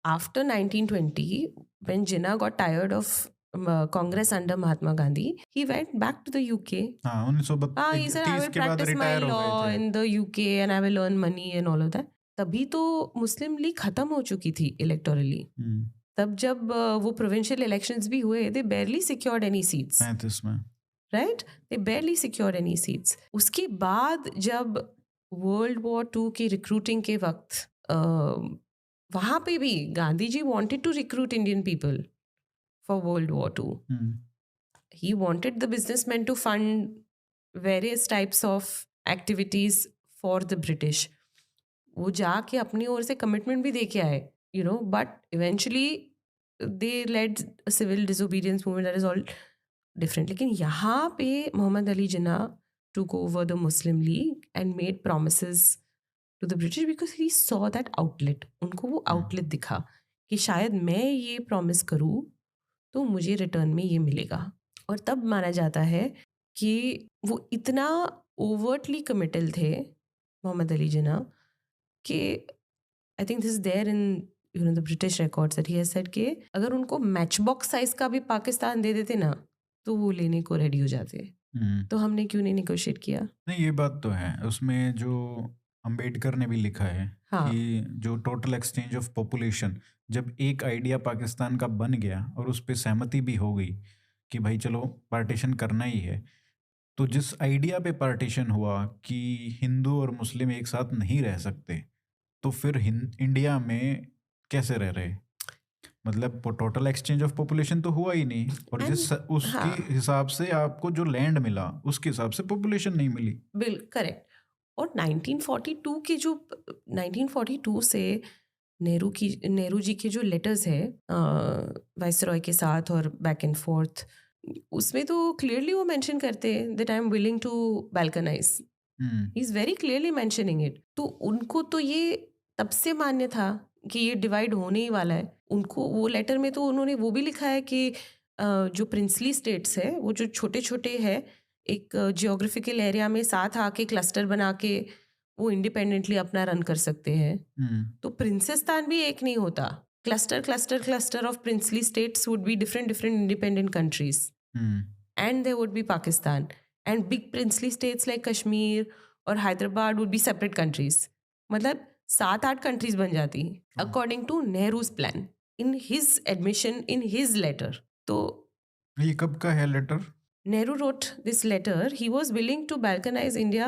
after 1920, when Jinnah got tired of Congress under Mahatma Gandhi, he went back to the UK. हाँ 1932 He said, I will के बाद practice my retire हो गए law थे। in the UK and I will earn money and all of that. तभी तो मुस्लिम league खत्म हो चुकी थी इलेक्टोरली। तब जब वो प्रोविंशियल इलेक्शंस भी हुए, they barely secured any seats. 35 में राइट, दे barely secured any seats. उसके बाद जब वर्ल्ड वॉर 2 की रिक्रूटिंग के वक्त वहाँ पे भी Gandhi ji wanted to recruit Indian people for World War 2. He wanted the businessmen to fund various types of activities for the British. वो जाके अपनी ओर से कमिटमेंट भी दे के आए, you know, but eventually they led a civil disobedience movement that is all different. लेकिन यहाँ पे मोहम्मद अली जिन्ना took over the Muslim League and made promises to the British because he saw that outlet. उनको वो outlet दिखा कि शायद मैं ये promise करूँ तो मुझे रिटर्न में ये मिलेगा। और तब माना जाता है कि वो इतना ओवर्टली कमिटल थे मोहम्मद अली जिन्ना कि I think this there in you know the British records that he has said कि अगर उनको मैच बॉक्स साइज का भी पाकिस्तान दे देते ना तो वो लेने को रेडी हो जाते। तो हमने क्यों नहीं नेगोशिएट किया? नहीं ये बात तो है, उसमें जो अंबेडकर ने भी लिखा है कि जो टोटल एक्सचेंज ऑफ पॉपुलेशन, जब एक आइडिया पाकिस्तान का बन गया और उस पर सहमति भी हो गई कि भाई चलो पार्टीशन करना ही है, तो जिस आइडिया पे पार्टीशन हुआ कि हिंदू और मुस्लिम एक साथ नहीं रह सकते, तो फिर इंडिया में कैसे रह रहे? मतलब टोटल एक्सचेंज ऑफ पॉपुलेशन तो हुआ ही नहीं, और जिस उसके हिसाब से आपको जो लैंड मिला उसके हिसाब से पॉपुलेशन नहीं मिली। बिल्कुल करेक्ट। और 1942 के जो 1942 से नेहरू जी के जो लेटर्स है वाइसरॉय के साथ और बैक एंड फोर्थ, उसमें तो क्लियरली वो मेंशन करते हैं that I am willing to balkanize. He is very clearly mentioning it. तो उनको तो ये तब से मान्य था कि ये डिवाइड होने ही वाला है। उनको वो लेटर में तो उन्होंने वो भी लिखा है कि जो प्रिंसली स्टेट्स है वो जो छोटे छोटे हैं एक जियोग्राफिकल एरिया में साथ आके क्लस्टर बना के वो इंडिपेंडेंटली अपना रन कर सकते हैं। तो प्रिंसेस्तान भी एक नहीं होता। Cluster cluster cluster of princely states would be different different independent countries and there would be Pakistan and big princely states like Kashmir और Hyderabad would be separate countries. मतलब 7-8 कंट्रीज बन जाती according to Nehru's plan in his admission in his letter. तो ये कब का है letter? Nehru wrote this letter. He was willing to balkanize India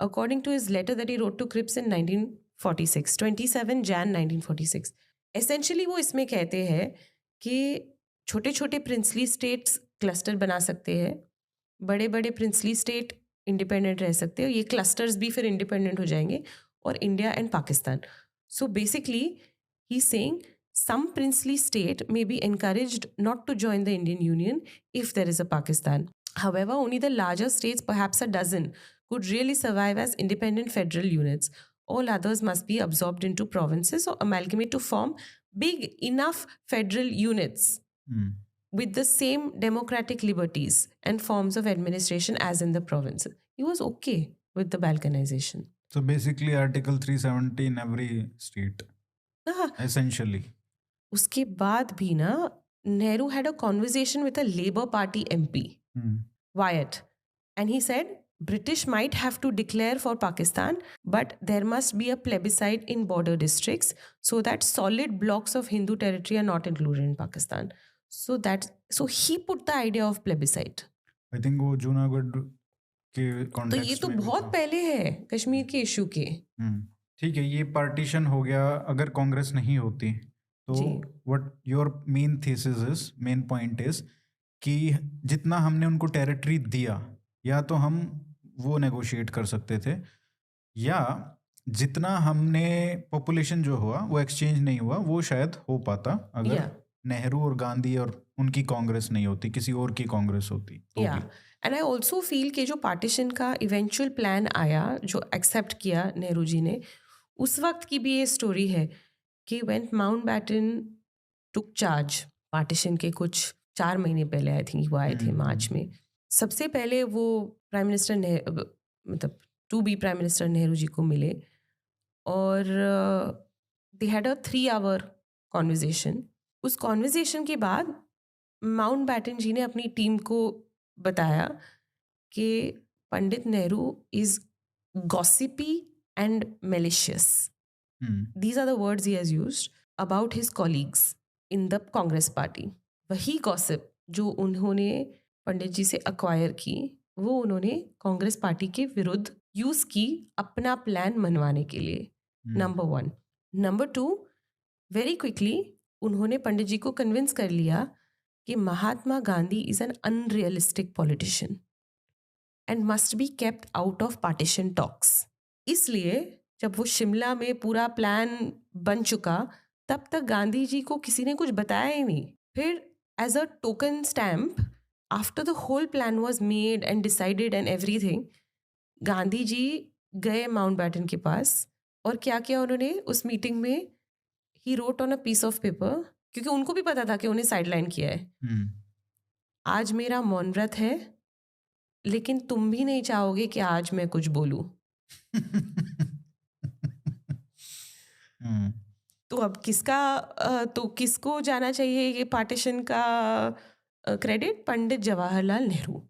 according to his letter that he wrote to Cripps in 1946, 27 Jan 1946. Essentially वो इसमें कहते हैं कि छोटे छोटे प्रिंसली स्टेट्स क्लस्टर बना सकते हैं, बड़े बड़े प्रिंसली स्टेट इंडिपेंडेंट रह सकते हैं, ये क्लस्टर्स भी फिर इंडिपेंडेंट हो जाएंगे, और India and Pakistan. So basically he saying some princely state may be encouraged not to join the Indian Union if there is a Pakistan. However, only the larger states, perhaps a dozen, could really survive as independent federal units. All others must be absorbed into provinces or amalgamate to form big enough federal units with the same democratic liberties and forms of administration as in the provinces. He was okay with the balkanization. So basically Article 370 in every state, essentially. उसके बाद भी ना Nehru had a conversation with a Labour Party MP, Wyatt, and he said British might have to declare for Pakistan, but there must be a plebiscite in border districts so that solid blocks of Hindu territory are not included in Pakistan. So he put the idea of plebiscite. I think वो जूनागढ़ के context में। तो ये तो बहुत पहले है कश्मीर के इशू के। ठीक है, ये पार्टीशन हो गया। अगर कांग्रेस नहीं होती तो what your main thesis is, main point is कि जितना हमने उनको टेरिटरी दिया, या तो हम वो नेगोशिएट कर सकते थे, या जितना हमने पॉपुलेशन जो हुआ वो एक्सचेंज नहीं हुआ, वो शायद हो पाता अगर नेहरू और गांधी और उनकी कांग्रेस नहीं होती, किसी और की कांग्रेस होती तो भी। एंड आई ऑल्सो फील कि जो पार्टीशन का इवेंचुअल प्लान आया जो एक्सेप्ट किया नेहरू जी ने, उस वक्त की भी ये स्टोरी है कि when Mountbatten took charge partition के कुछ 4 महीने पहले आई थिंक वो आए थे मार्च में, सबसे पहले वो प्राइम मिनिस्टर मतलब to be prime minister Nehru ji को मिले, और and they had 3 hour conversation. उस कॉन्वर्जेशन के बाद माउंटबैटन जी ने अपनी टीम को बताया कि Pandit Nehru is gossipy and malicious. These are the words he has used about his colleagues in the Congress party. वही गॉसिप जो उन्होंने पंडित जी से अक्वायर की वो उन्होंने कांग्रेस पार्टी के विरुद्ध यूज की अपना प्लान मनवाने के लिए। नंबर 1। नंबर 2, वेरी क्विकली उन्होंने पंडित जी को कन्विंस कर लिया कि Mahatma Gandhi is an unrealistic politician and must be kept out of partition talks. इसलिए जब वो शिमला में पूरा प्लान बन चुका तब तक गांधी जी को किसी ने कुछ बताया ही नहीं। फिर as a token stamp after the whole plan was made and decided and everything, Gandhi ji गए माउंटबैटन के पास और क्या किया उन्होंने उस मीटिंग में, he wrote on a piece of paper, क्योंकि उनको भी पता था कि उन्हें साइडलाइन किया है। आज मेरा मौन व्रत है लेकिन तुम भी नहीं चाहोगे कि आज मैं कुछ बोलूं। तो अब किसको जाना चाहिए ये पार्टीशन का क्रेडिट? पंडित जवाहरलाल नेहरू।